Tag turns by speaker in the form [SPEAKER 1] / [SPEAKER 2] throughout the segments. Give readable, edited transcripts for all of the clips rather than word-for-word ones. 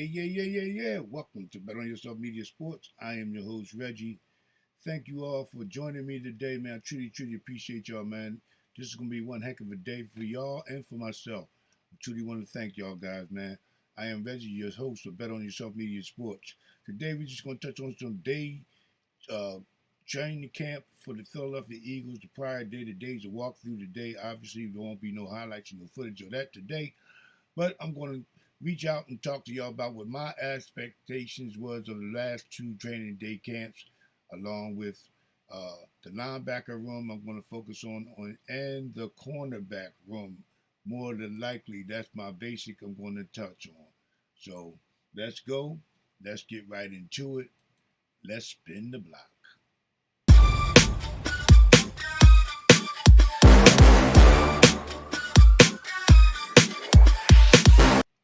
[SPEAKER 1] Yeah. Welcome to Bet on Yourself Media Sports. I am your host, Reggie. Thank you all for joining me today, man. I truly appreciate y'all, man. This is going to be one heck of a day for y'all and for myself. I truly want to thank y'all guys, man. I am Reggie, your host of Bet on Yourself Media Sports. Today, we're just going to touch on some day uh, training camp for the Philadelphia Eagles. The prior day, the days to walk through today. Obviously, there won't be no highlights and no footage of that today. But I'm going to reach out and talk to y'all about what my expectations was of the last two training day camps, along with the linebacker room. I'm going to focus on and the cornerback room. More than likely, that's my basic I'm going to touch on. So let's go. Let's get right into it. Let's spin the block.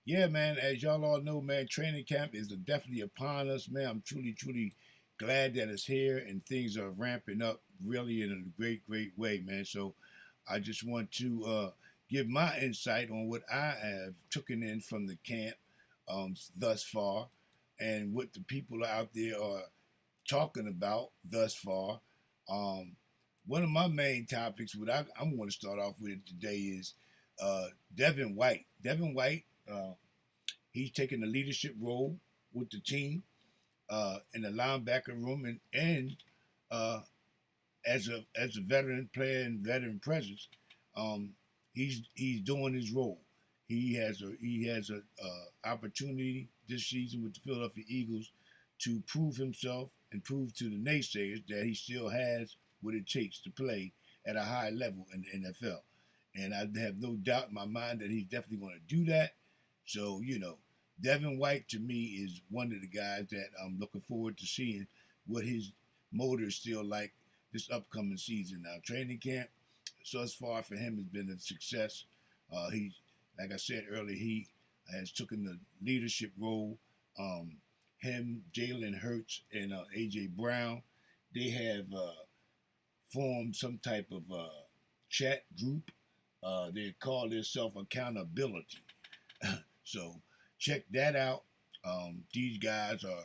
[SPEAKER 1] Yeah, man, as y'all all know, man, training camp is definitely upon us, man. I'm truly glad that it's here and things are ramping up really in a great way, man. So I just want to give my insight on what I have taken in from the camp thus far and what the people out there are talking about thus far. Um, One of my main topics, what I'm going to start off with today is Devin White. Devin White. He's taking a leadership role with the team in the linebacker room and uh, as a veteran player and veteran presence, um, he's doing his role. He has a opportunity this season with the Philadelphia Eagles to prove himself and prove to the naysayers that he still has what it takes to play at a high level in the NFL. And I have no doubt in my mind that he's definitely going to do that. So, Devin White to me is one of the guys that I'm looking forward to seeing what his motor is still like this upcoming season. Now, training camp, so as far for him, has been a success. He, like I said earlier, he has taken the leadership role. Um, Him, Jalen Hurts, and AJ Brown, they have formed some type of chat group. They call themselves accountability. So check that out. These guys are,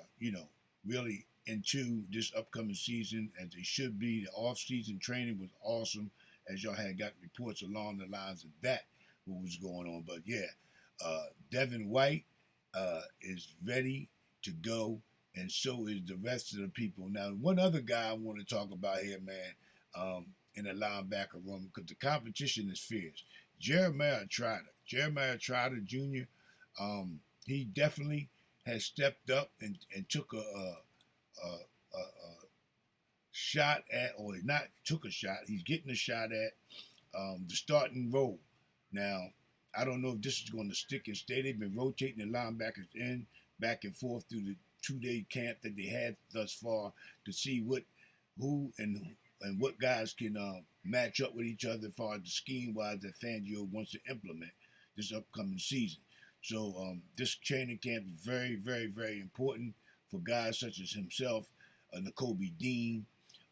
[SPEAKER 1] really into this upcoming season as they should be. The off-season training was awesome, as y'all had got reports along the lines of that, what was going on. But yeah, Devin White is ready to go, and so is the rest of the people. Now, one other guy I want to talk about here, man, in the linebacker room, because the competition is fierce. Jeremiah Trotter. Jeremiah Trotter Jr., he definitely has stepped up and took a shot at, or not took a shot, he's getting a shot at the starting role. Now, I don't know if this is going to stick and stay. They've been rotating the linebackers in, back and forth through the 2 day camp that they had thus far to see who and what guys can match up with each other as far as the scheme wise that Fangio wants to implement this upcoming season. So this training camp is very important for guys such as himself, N'Kobe Dean,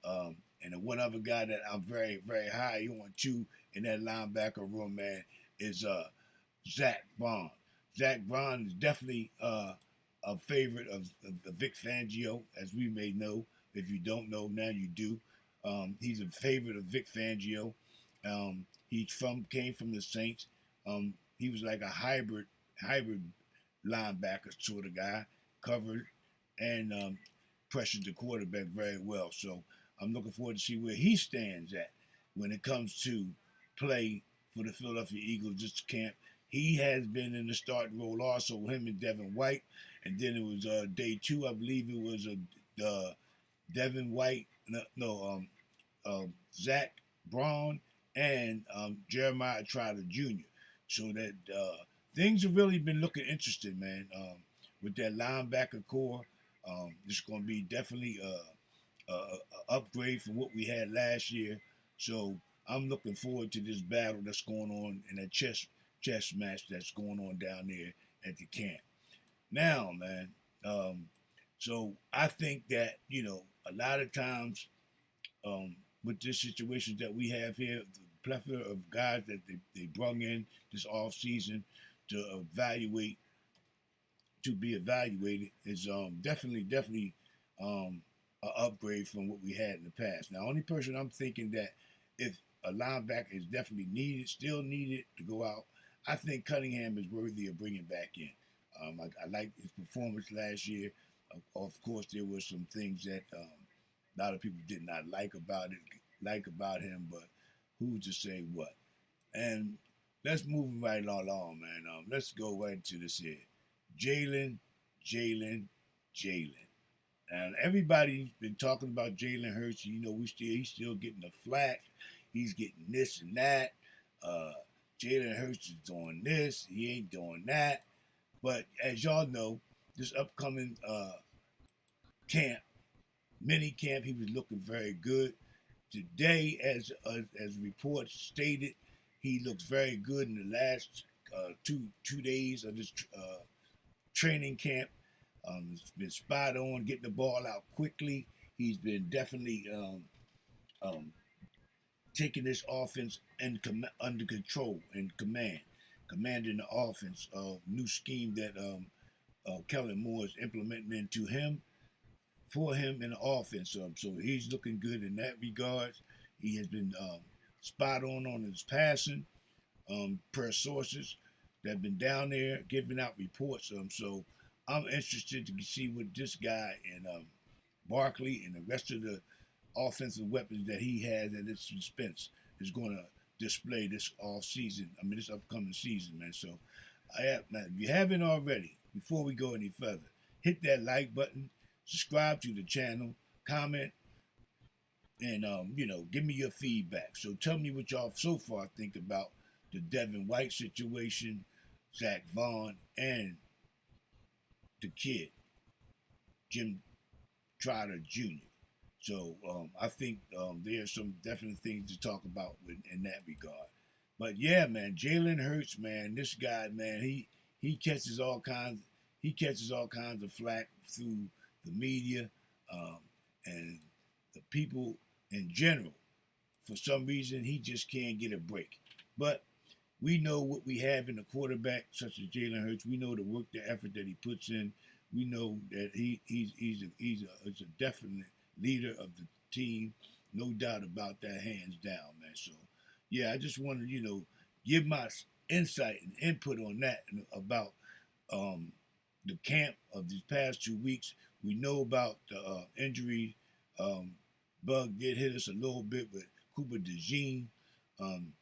[SPEAKER 1] and the one other guy that I'm very high on too in that linebacker room, man, is Zach Braun. Zach Braun is definitely a favorite of Vic Fangio, as we may know. If you don't know, now you do. He's a favorite of Vic Fangio. He came from the Saints. He was like a hybrid linebacker sort of guy, covered and pressured the quarterback very well. So I'm looking forward to see where he stands at when it comes to play for the Philadelphia Eagles this camp. He has been in the starting role also, him and Devin White. And then it was day two, I believe it was Devin White, Zach Braun, and Jeremiah Trotter Jr. So that things have really been looking interesting, man, with that linebacker core. It's going to be definitely a upgrade from what we had last year. So I'm looking forward to this battle that's going on in that chess match that's going on down there at the camp. Now, man, so I think that a lot of times with this situation that we have here, the plethora of guys that they brung in this off season to evaluate to be evaluated is definitely an upgrade from what we had in the past. Now, only person I'm thinking that if a linebacker is definitely needed, still needed to go out, I think Cunningham is worthy of bringing back in. I liked his performance last year. Of course, there were some things that a lot of people did not like about him, but who's to say what? And let's move right along, man. Let's go right into this here. Jalen, Jalen, Jalen. And everybody's been talking about Jalen Hurts. You know, he's still getting the flack. He's getting this and that. Uh, Jalen Hurts is doing this. He ain't doing that. But as y'all know, this upcoming camp, mini camp, he was looking very good. Today, as reports stated, he looks very good in the last two days of this training camp. He's been spot on, getting the ball out quickly. He's been definitely um, taking this offense under control and commanding the offense. New scheme that Kellen Moore is implementing into him for him in the offense. So he's looking good in that regard. He has been spot on his passing per sources that have been down there giving out reports. So I'm interested to see what this guy and Barkley and the rest of the offensive weapons that he has at his dispense is going to display this off season. I mean, this upcoming season, man. So now, if you haven't already, before we go any further, hit that like button, subscribe to the channel, comment, and give me your feedback. So tell me what y'all so far think about the Devin White situation, Zach Vaughn, and the kid, Jim Trotter Jr. So I think there's some definite things to talk about in that regard. But yeah, man, Jalen Hurts, man, this guy, man, he catches all kinds of flack through the media and the people in general. For some reason, he just can't get a break. But we know what we have in a quarterback such as Jalen Hurts. We know the work, the effort that he puts in. We know that he's a definite leader of the team. No doubt about that, hands down, man. So, yeah, I just wanted to, give my insight and input on that and about um, the camp of these past 2 weeks. We know about the injury. Bug did hit us a little bit with Cooper DeJean. Um,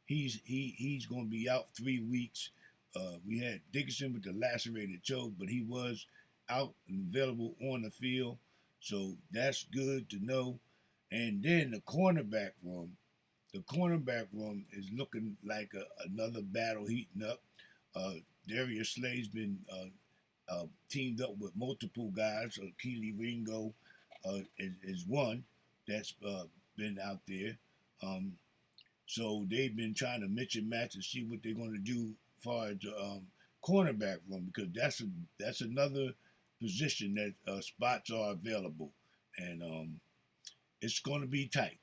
[SPEAKER 1] he's going to be out 3 weeks. We had Dickinson with the lacerated choke, but he was out and available on the field, so that's good to know. And then the cornerback room is looking like another battle heating up. Darius Slay's been teamed up with multiple guys. Keely Ringo is one that's been out there. Um, so they've been trying to mix and match and see what they're going to do as far as the cornerback room, because that's another position that spots are available, and it's going to be tight.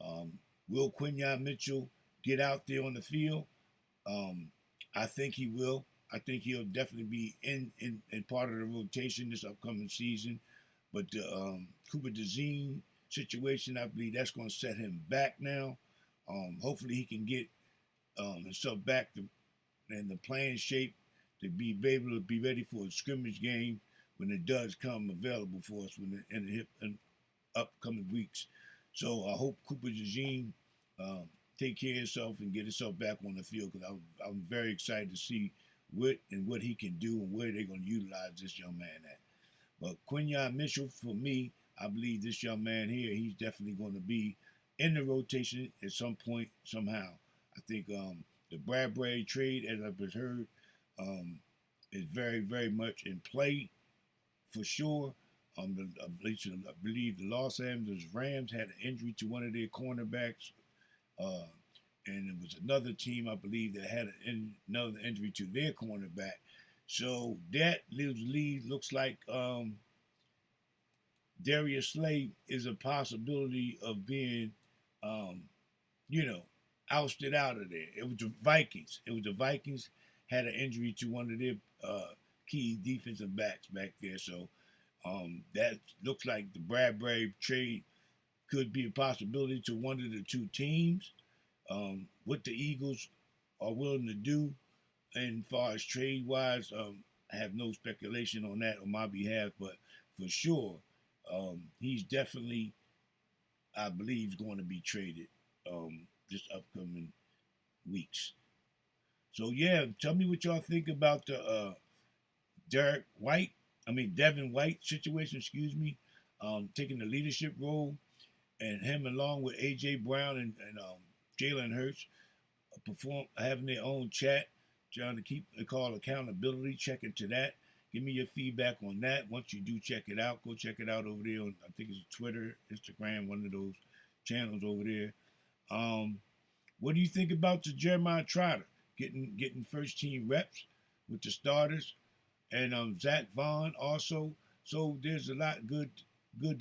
[SPEAKER 1] Um, will Quinyon Mitchell get out there on the field? Um, I think he will. I think he'll definitely be in part of the rotation this upcoming season. But the Cooper DeJean situation, I believe that's going to set him back now. Hopefully he can get himself back in the playing shape to be able to be ready for a scrimmage game when it does come available for us in upcoming weeks. So I hope Cooper DeJean take care of himself and get himself back on the field, because I'm very excited to see what he can do and where they're going to utilize this young man at. But Quinyon Mitchell, for me, I believe this young man here, he's definitely going to be in the rotation at some point, somehow. I think the Bradbury trade, as I've heard, is very, very much in play for sure. I believe the Los Angeles Rams had an injury to one of their cornerbacks, uh, and it was another team, I believe, that had another injury to their cornerback. So that looks like Darius Slay is a possibility of being, um, you know, ousted out of there. It was the Vikings. Had an injury to one of their key defensive backs back there. So that looks like the Bradbury trade could be a possibility to one of the two teams. What the Eagles are willing to do, and far as trade wise, I have no speculation on that on my behalf, but for sure, he's definitely, I believe, going to be traded this upcoming weeks. So yeah, tell me what y'all think about the Derek White, Devin White situation. Excuse me, taking the leadership role, and him along with AJ Brown and Jalen Hurts perform having their own chat, trying to keep a call accountability. Check into that. Give me your feedback on that. Once you do check it out, go check it out over there on, I think it's Twitter, Instagram, one of those channels over there. What do you think about the Jeremiah Trotter getting first team reps with the starters, and Zach Vaughn also? So there's a lot good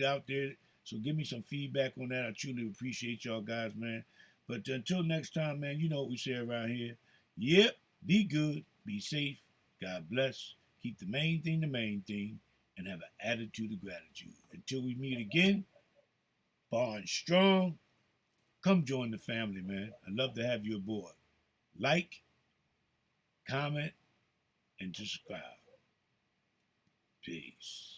[SPEAKER 1] out there. So give me some feedback on that. I truly appreciate y'all guys, man. But until next time, man, you know what we say around here. Yep, be good, be safe, God bless, keep the main thing, and have an attitude of gratitude. Until we meet again, barn strong, come join the family, man. I'd love to have you aboard. Like, comment, and subscribe. Peace.